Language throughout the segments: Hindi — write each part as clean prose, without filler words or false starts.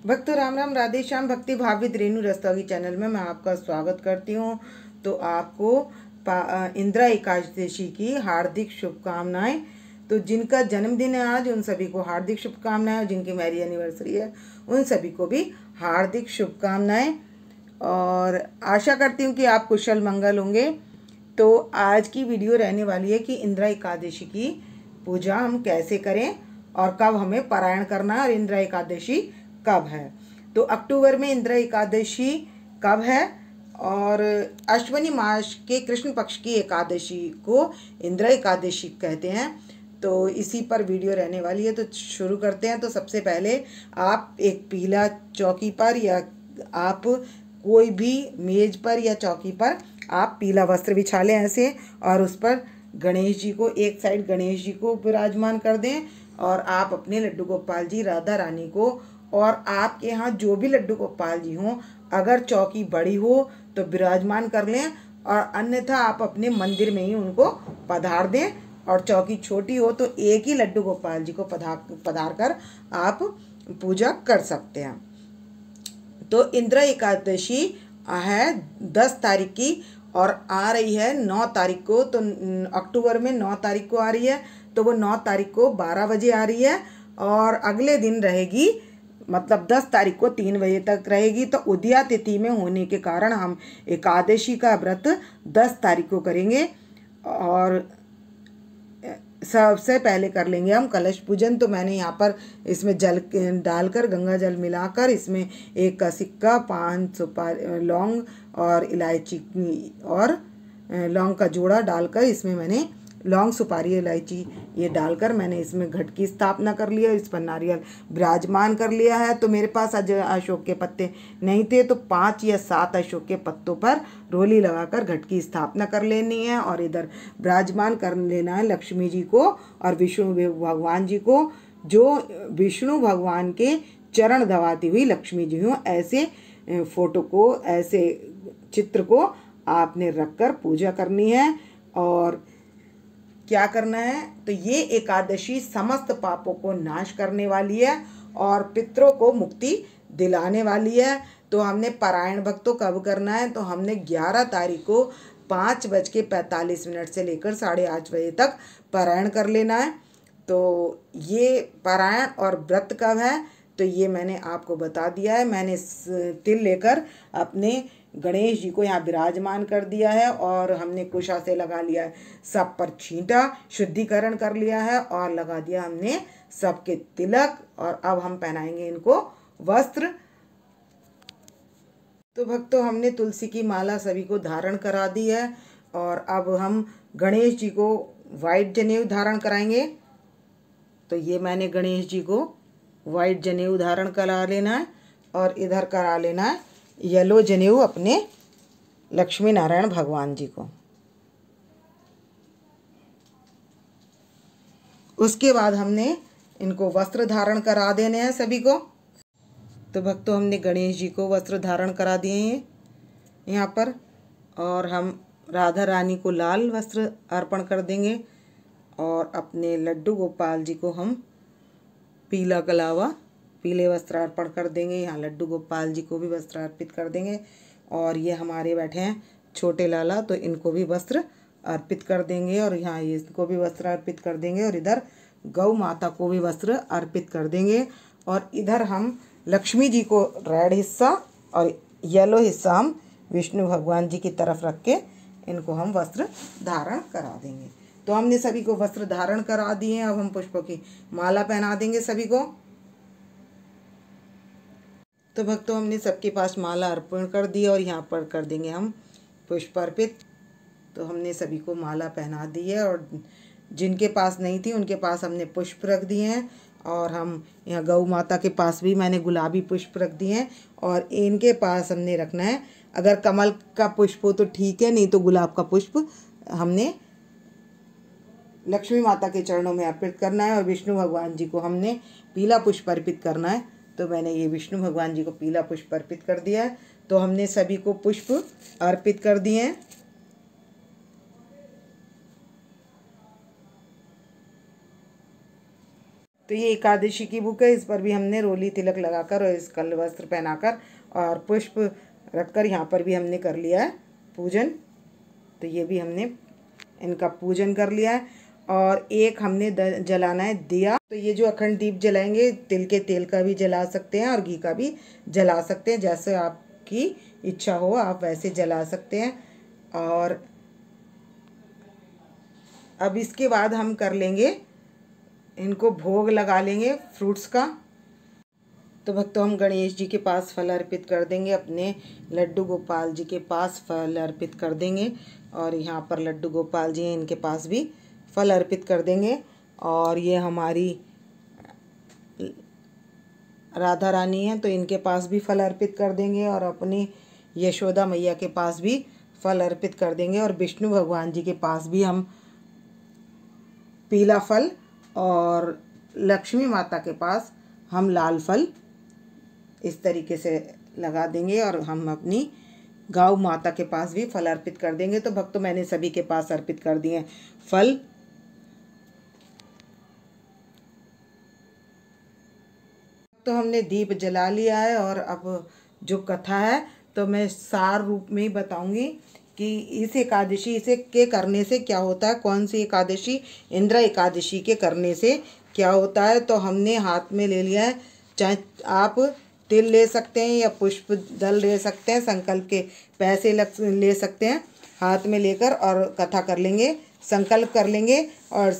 भक्तों राम राम, राधे श्याम। भक्ति भाव विद रेणु रस्तोगी चैनल में मैं आपका स्वागत करती हूँ। तो आपको इंदिरा एकादशी की हार्दिक शुभकामनाएं। तो जिनका जन्मदिन है आज उन सभी को हार्दिक शुभकामनाएं, और जिनकी मैरिज एनिवर्सरी है उन सभी को भी हार्दिक शुभकामनाएं। और आशा करती हूँ कि आप कुशल मंगल होंगे। तो आज की वीडियो रहने वाली है कि इंदिरा एकादशी की पूजा हम कैसे करें और कब हमें पारायण करना है, और इंदिरा एकादशी कब है। तो अक्टूबर में इंदिरा एकादशी कब है, और अश्विनी मास के कृष्ण पक्ष की एकादशी को इंदिरा एकादशी कहते हैं। तो इसी पर वीडियो रहने वाली है, तो शुरू करते हैं। तो सबसे पहले आप एक पीला चौकी पर या आप कोई भी मेज पर या चौकी पर आप पीला वस्त्र बिछा लें ऐसे, और उस पर गणेश जी को एक साइड गणेश जी को विराजमान कर दें, और आप अपने लड्डू गोपाल जी, राधा रानी को, और आपके यहाँ जो भी लड्डू गोपाल जी हों, अगर चौकी बड़ी हो तो विराजमान कर लें, और अन्यथा आप अपने मंदिर में ही उनको पधार दें। और चौकी छोटी हो तो एक ही लड्डू गोपाल जी को पधार कर आप पूजा कर सकते हैं। तो इंदिरा एकादशी है 10 तारीख की, और आ रही है 9 तारीख को। तो अक्टूबर में 9 तारीख को आ रही है, तो वो 9 तारीख को 12 बजे आ रही है, और अगले दिन रहेगी, मतलब 10 तारीख को 3 बजे तक रहेगी। तो उदया तिथि में होने के कारण हम एकादशी का व्रत 10 तारीख को करेंगे। और सबसे पहले कर लेंगे हम कलश पूजन। तो मैंने यहाँ पर इसमें जल डालकर, गंगा जल मिलाकर, इसमें 1 का सिक्का, 5 सुपारी, लौंग और इलायची और लौंग का जोड़ा डालकर, इसमें मैंने लौंग, सुपारी, इलायची ये डालकर मैंने इसमें घट की स्थापना कर लिया। इस पर नारियल विराजमान कर लिया है। तो मेरे पास आज अशोक के पत्ते नहीं थे, तो 5 या 7 अशोक के पत्तों पर रोली लगाकर घट की स्थापना कर लेनी है, और इधर विराजमान कर लेना है लक्ष्मी जी को और विष्णु भगवान जी को। जो विष्णु भगवान के चरण दबाती हुई लक्ष्मी जी हों, ऐसे फोटो को, ऐसे चित्र को आपने रखकर पूजा करनी है। और क्या करना है, तो ये एकादशी समस्त पापों को नाश करने वाली है और पितरों को मुक्ति दिलाने वाली है। तो हमने पारायण भक्तों कब करना है, तो हमने 11 तारीख को 5:45 से लेकर 8:30 बजे तक पारायण कर लेना है। तो ये पारायण और व्रत कब है, तो ये मैंने आपको बता दिया है। मैंने तिल लेकर अपने गणेश जी को यहाँ विराजमान कर दिया है, और हमने कुशा से लगा लिया है, सब पर छींटा, शुद्धिकरण कर लिया है, और लगा दिया हमने सबके तिलक। और अब हम पहनाएंगे इनको वस्त्र। तो भक्तों हमने तुलसी की माला सभी को धारण करा दी है, और अब हम गणेश जी को वाइट जनेऊ धारण कराएंगे। तो ये मैंने गणेश जी को वाइट जनेऊ धारण करा लेना है, और इधर करा लेना है येलो जनेऊ अपने लक्ष्मी नारायण भगवान जी को। उसके बाद हमने इनको वस्त्र धारण करा देने हैं सभी को। तो भक्तों हमने गणेश जी को वस्त्र धारण करा दिए हैं यहाँ पर, और हम राधा रानी को लाल वस्त्र अर्पण कर देंगे, और अपने लड्डू गोपाल जी को हम पीला कलावा पीले वस्त्र अर्पण कर देंगे। यहाँ लड्डू गोपाल जी को भी वस्त्र अर्पित कर देंगे, और ये हमारे बैठे हैं छोटे लाला, तो इनको भी वस्त्र अर्पित कर देंगे, और यहाँ इसको भी वस्त्र अर्पित कर देंगे, और इधर गौ माता को भी वस्त्र अर्पित कर देंगे। और इधर हम लक्ष्मी जी को रेड हिस्सा और येलो हिस्सा हम विष्णु भगवान जी की तरफ रख के इनको हम वस्त्र धारण करा देंगे। तो हमने सभी को वस्त्र धारण करा दिए हैं। अब हम पुष्पों की माला पहना देंगे सभी को। तो भक्तों हमने सबके पास माला अर्पण कर दी, और यहाँ पर कर देंगे हम पुष्प अर्पित। तो हमने सभी को माला पहना दी है, और जिनके पास नहीं थी उनके पास हमने पुष्प रख दिए हैं। और हम यहाँ गौ माता के पास भी मैंने गुलाबी पुष्प रख दिए हैं, और इनके पास हमने रखना है, अगर कमल का पुष्प हो तो ठीक है, नहीं तो गुलाब का पुष्प हमने लक्ष्मी माता के चरणों में अर्पित करना है। और विष्णु भगवान जी को हमने पीला पुष्प अर्पित करना है। तो मैंने ये विष्णु भगवान जी को पीला पुष्प अर्पित कर दिया है। तो हमने सभी को पुष्प अर्पित कर दिए हैं। तो ये एकादशी की बुक है, इस पर भी हमने रोली तिलक लगाकर और स्कल वस्त्र पहनाकर और पुष्प रखकर यहाँ पर भी हमने कर लिया है पूजन। तो ये भी हमने इनका पूजन कर लिया है। और एक हमने जलाना है दिया। तो ये जो अखंड दीप जलाएंगे, तिल के तेल का भी जला सकते हैं और घी का भी जला सकते हैं, जैसे आपकी इच्छा हो आप वैसे जला सकते हैं। और अब इसके बाद हम कर लेंगे, इनको भोग लगा लेंगे फ्रूट्स का। तो भक्तों हम गणेश जी के पास फल अर्पित कर देंगे, अपने लड्डू गोपाल जी के पास फल अर्पित कर देंगे और यहाँ पर लड्डू गोपाल जी हैं, इनके पास भी फल अर्पित कर देंगे। और ये हमारी राधा रानी हैं, तो इनके पास भी फल अर्पित कर देंगे और अपनी यशोदा मैया के पास भी फल अर्पित कर देंगे। और विष्णु भगवान जी के पास भी हम पीला फल और लक्ष्मी माता के पास हम लाल फल इस तरीके से लगा देंगे और हम अपनी गौ माता के पास भी फल अर्पित कर देंगे। तो भक्तों मैंने सभी के पास अर्पित कर दिए फल। तो हमने दीप जला लिया है और अब जो कथा है तो मैं सार रूप में ही बताऊंगी कि इस एकादशी इसे के करने से क्या होता है, कौन सी एकादशी, इंद्र एकादशी के करने से क्या होता है। तो हमने हाथ में ले लिया है, चाहे आप तिल ले सकते हैं या पुष्प दल ले सकते हैं, संकल्प के पैसे ले सकते हैं हाथ में लेकर और कथा कर लेंगे, संकल्प कर लेंगे और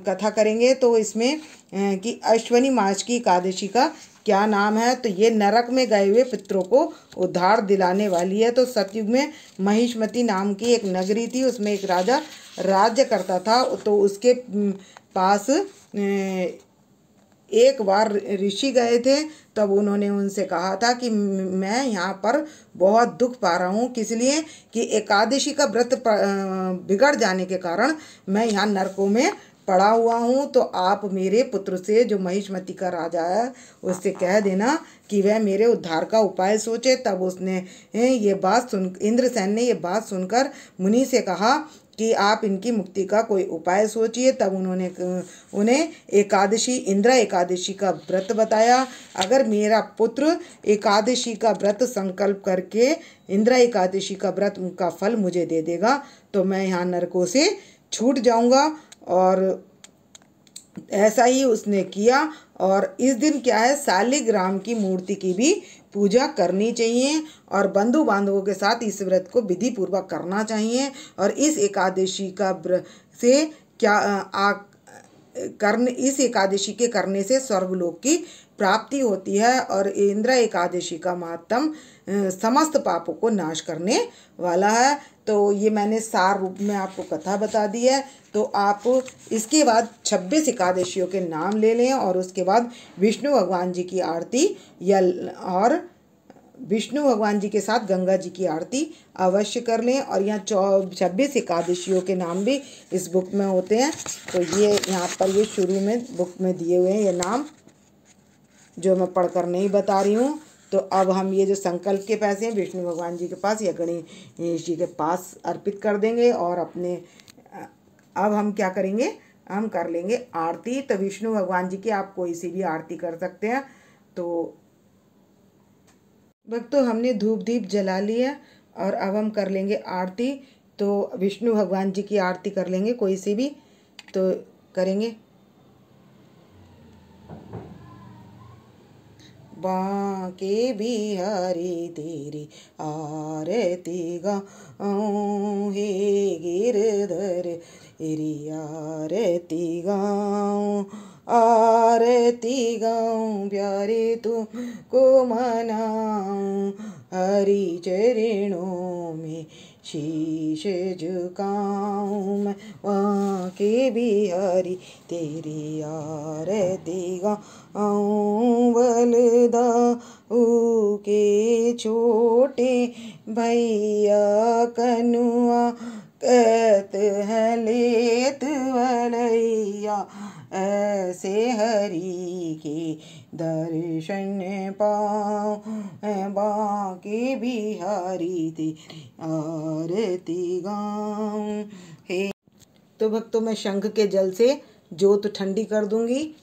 कथा करेंगे। तो इसमें कि अश्वनी मास की एकादशी का क्या नाम है, तो ये नरक में गए हुए पितरों को उद्धार दिलाने वाली है। तो सतयुग में महिष्मती नाम की एक नगरी थी, उसमें एक राजा राज्य करता था। तो उसके पास एक बार ऋषि गए थे, तब उन्होंने उनसे कहा था कि मैं यहाँ पर बहुत दुख पा रहा हूँ, किस लिए कि एकादशी का व्रत बिगड़ जाने के कारण मैं यहाँ नरकों में पड़ा हुआ हूँ। तो आप मेरे पुत्र से, जो महिष्मती का राजा है, उससे कह देना कि वह मेरे उद्धार का उपाय सोचे। तब उसने ये बात इंद्रसेन ने ये बात सुनकर मुनि से कहा कि आप इनकी मुक्ति का कोई उपाय सोचिए। तब उन्होंने उन्हें एकादशी, इंद्र एकादशी का व्रत बताया। अगर मेरा पुत्र एकादशी का व्रत संकल्प करके इंद्र एकादशी का व्रत का फल मुझे दे देगा तो मैं यहाँ नरकों से छूट जाऊंगा। और ऐसा ही उसने किया। और इस दिन क्या है, शालिग्राम की मूर्ति की भी पूजा करनी चाहिए और बंधु बांधवों के साथ इस व्रत को विधि पूर्वक करना चाहिए। और इस एकादशी का से क्या इस एकादशी के करने से स्वर्गलोक की प्राप्ति होती है। और इंद्र एकादशी का महात्म समस्त पापों को नाश करने वाला है। तो ये मैंने सार रूप में आपको कथा बता दी है। तो आप इसके बाद 26 एकादशियों के नाम ले लें और उसके बाद विष्णु भगवान जी की आरती और विष्णु भगवान जी के साथ गंगा जी की आरती अवश्य कर लें। और यहाँ 26 एकादशियों के नाम भी इस बुक में होते हैं। तो ये यहाँ पर ये शुरू में बुक में दिए हुए हैं ये नाम, जो मैं पढ़कर नहीं बता रही हूँ। तो अब हम ये जो संकल्प के पैसे हैं विष्णु भगवान जी के पास या गणेश जी के पास अर्पित कर देंगे। और अपने अब हम क्या करेंगे, हम कर लेंगे आरती। तो विष्णु भगवान जी की आप कोई सी भी आरती कर सकते हैं। तो भक्तों हमने धूप दीप जला लिया और अब हम कर लेंगे आरती। तो विष्णु भगवान जी की आरती कर लेंगे कोई सी भी, तो करेंगे। बांके बिहारी तेरी आरती गाऊं, हे गिरधर तेरी आरती गाऊं, आरती गाऊं प्यारे तुमको मनाऊं, हरि चरणों में शीश झुकाऊं मैं, बांके बिहारी तेरी आरती गाऊं, बलदाऊ के छोटे भैया कनुआ कहत है लेत वलैया, ऐसे हरि के दर्शन पाऊं, बांके बिहारी तेरी आरती गाऊं। हे तो भक्तों मैं शंख के जल से जोत ठंडी कर दूंगी।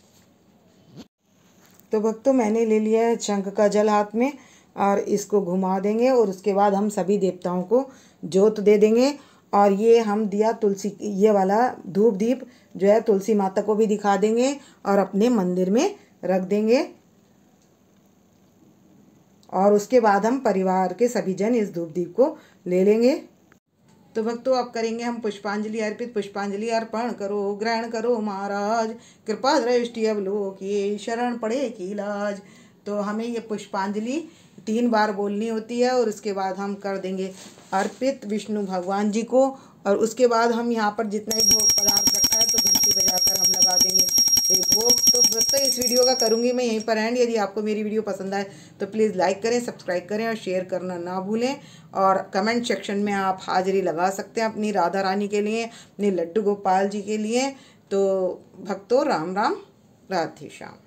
तो भक्तों मैंने ले लिया है शंख का जल हाथ में और इसको घुमा देंगे और उसके बाद हम सभी देवताओं को जोत दे देंगे। और ये हम दिया तुलसी, ये वाला धूप दीप जो है तुलसी माता को भी दिखा देंगे और अपने मंदिर में रख देंगे। और उसके बाद हम परिवार के सभी जन इस धूप दीप को ले लेंगे। तो भक्तों अब करेंगे हम पुष्पांजलि अर्पित। पुष्पांजलि अर्पण करो ग्रहण करो महाराज, कृपा दृष्टि अवलोकिए शरण पड़े की लाज। तो हमें ये पुष्पांजलि 3 बार बोलनी होती है और उसके बाद हम कर देंगे अर्पित विष्णु भगवान जी को। और उसके बाद हम यहाँ पर जितना ही भोग पदार्थ रखा है तो घंटी बजाकर हम लगा देंगे भोग। तो दोस्तों इस वीडियो का करूँगी मैं यहीं पर एंड। यदि आपको मेरी वीडियो पसंद आए तो प्लीज़ लाइक करें, सब्सक्राइब करें और शेयर करना ना भूलें। और कमेंट सेक्शन में आप हाजिरी लगा सकते हैं अपनी राधा रानी के लिए, अपने लड्डू गोपाल जी के लिए। तो भक्तों राम राम, राधे श्याम।